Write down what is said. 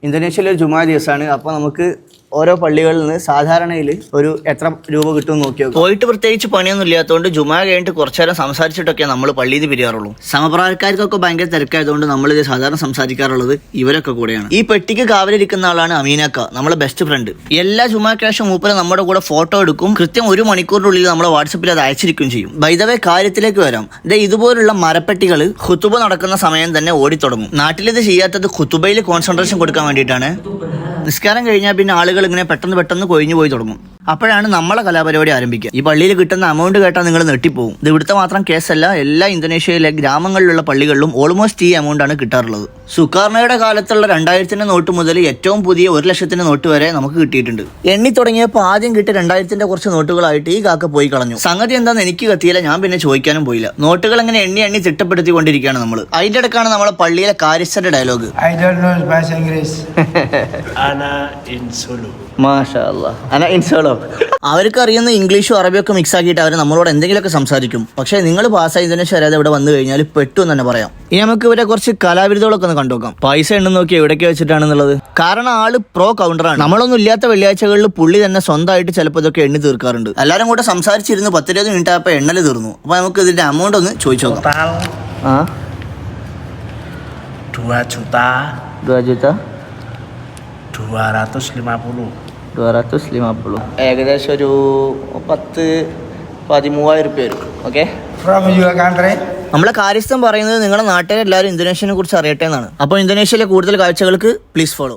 ഇന്തോനേഷ്യയിലെ ഒരു ജുമാ ദിവസമാണ്. അപ്പോൾ നമുക്ക് ഓരോ പള്ളികളിൽ നിന്ന് സാധാരണയിൽ ഒരു എത്ര രൂപ കിട്ടുമെന്ന് നോക്കിയോ. പോയിട്ട് പ്രത്യേകിച്ച് പണിയൊന്നും ഇല്ലാത്തതുകൊണ്ട് ജുമാ കഴിഞ്ഞിട്ട് കുറച്ചു നേരം സംസാരിച്ചിട്ടൊക്കെ നമ്മൾ പള്ളിയിൽ നിന്ന് പിരിയാറുള്ളൂ. സമപ്രായക്കാർക്കൊക്കെ ഭയങ്കര തിരക്കായതുകൊണ്ട് നമ്മളിത് സാധാരണ സംസാരിക്കാറുള്ളത് ഇവരൊക്കെ കൂടെയാണ്. ഈ പെട്ടിക്ക് കാവലിരിക്കുന്ന ആളാണ് അമീനക്ക, നമ്മളെ ബെസ്റ്റ് ഫ്രണ്ട്. എല്ലാ ജുമാക്ക് ശേഷം മൂപ്പര് നമ്മുടെ കൂടെ ഫോട്ടോ എടുക്കും. കൃത്യം 1 മണിക്കൂറിനുള്ളിൽ നമ്മുടെ വാട്സപ്പിൽ അത് അയച്ചിരിക്കുകയും ചെയ്യും. ബൈ ദ വേ കാര്യത്തിലേക്ക് വരാം. ഇതുപോലുള്ള മരപ്പെട്ടികൾ ഖുതുബ നടക്കുന്ന സമയം തന്നെ ഓടിത്തുടങ്ങും. നാട്ടിലിത് ചെയ്യാത്തത് ഖുതുബയിൽ കോൺസെൻട്രേഷൻ കൊടുക്കാൻ വേണ്ടിയിട്ടാണ്. നിസ്കാരം കഴിഞ്ഞാൽ പിന്നെ ആളുകൾ ഇങ്ങനെ പെട്ടെന്ന് കൊഴിഞ്ഞു പോയി തുടങ്ങും. അപ്പോഴാണ് നമ്മളെ കലാപരിപാടി ആരംഭിക്കുക. ഈ പള്ളിയിൽ കിട്ടുന്ന എമൗണ്ട് കേട്ടാൽ നിങ്ങൾ നെട്ടിപ്പോകും. ഇത് ഇവിടുത്തെ മാത്രം കേസല്ല, എല്ലാ ഇന്തോനേഷ്യയിലെ ഗ്രാമങ്ങളിലുള്ള പള്ളികളിലും ഓൾമോസ്റ്റ് ഈ എമൗണ്ട് ആണ് കിട്ടാറുള്ളത്. സുകാർണയുടെ കാലത്തുള്ള 2000 നോട്ട് മുതൽ ഏറ്റവും പുതിയ 1,00,000 നോട്ട് വരെ നമുക്ക് കിട്ടിയിട്ടുണ്ട്. എണ്ണി തുടങ്ങിയപ്പോൾ ആദ്യം കിട്ടിയ 2000 കുറച്ച് നോട്ടുകളായിട്ട് ഈ കാക്ക പോയി കളഞ്ഞു. സംഗതി എന്താണെന്ന് എനിക്ക് കത്തിയില്ല, ഞാൻ പിന്നെ ചോദിക്കാനും പോയില്ല. നോട്ടുകൾ ഇങ്ങനെ എണ്ണി തിട്ടപ്പെടുത്തിക്കൊണ്ടിരിക്കുകയാണ് നമ്മൾ. അതിന്റെ ഇടക്കാണ് നമ്മളെ പള്ളിയിലെ കാരിസ്ഥന്റെ ഡയലോഗ്. അവർക്ക് അറിയുന്ന ഇംഗ്ലീഷും അറബിയൊക്കെ മിക്സ് ആക്കിയിട്ട് അവർ നമ്മളോട് എന്തെങ്കിലുമൊക്കെ സംസാരിക്കും. പക്ഷേ നിങ്ങൾ പാസ്സായി ഇന്തോനേഷ്യ അറിയാതെ ഇവിടെ വന്നു കഴിഞ്ഞാൽ പെട്ടു എന്ന് തന്നെ പറയാം. ഇനി നമുക്ക് ഇവരെ കുറച്ച് കലാവിരുദ്ധകളൊക്കെ ഒന്ന് കണ്ടുനോക്കാം. പൈസ ഉണ്ടെന്ന് നോക്കി എവിടേക്ക് വെച്ചിട്ടാണെന്നുള്ളത്. കാരണം ആള് പ്രോ കൗണ്ടറാണ്. നമ്മളൊന്നും ഇല്ലാത്ത വെള്ളിയാഴ്ചകളിൽ പുള്ളി തന്നെ സ്വന്തമായിട്ട് ചിലപ്പോൾ ഇതൊക്കെ എണ്ണി തീർക്കാറുണ്ട്. എല്ലാവരും കൂടെ സംസാരിച്ചിരുന്ന് 10-20 മിനിറ്റ് ആയപ്പോൾ എണ്ണല് തീർന്നു. അപ്പൊ നമുക്ക് ഇതിന്റെ എമൗണ്ട് ഒന്ന് ചോദിച്ചു നോക്കാം. 2 juta 250 ഏകദേശം ഒരു 10-13,000 രൂപ വരും. ഓക്കെ, നമ്മളെ കാര്യസ്ഥം പറയുന്നത് നിങ്ങളുടെ നാട്ടിലെല്ലാവരും ഇന്തോനേഷ്യനെ കുറിച്ച് അറിയട്ടെ എന്നാണ്. അപ്പോൾ ഇന്തോനേഷ്യയിലെ കൂടുതൽ കാഴ്ചകൾക്ക് പ്ലീസ് ഫോളോ.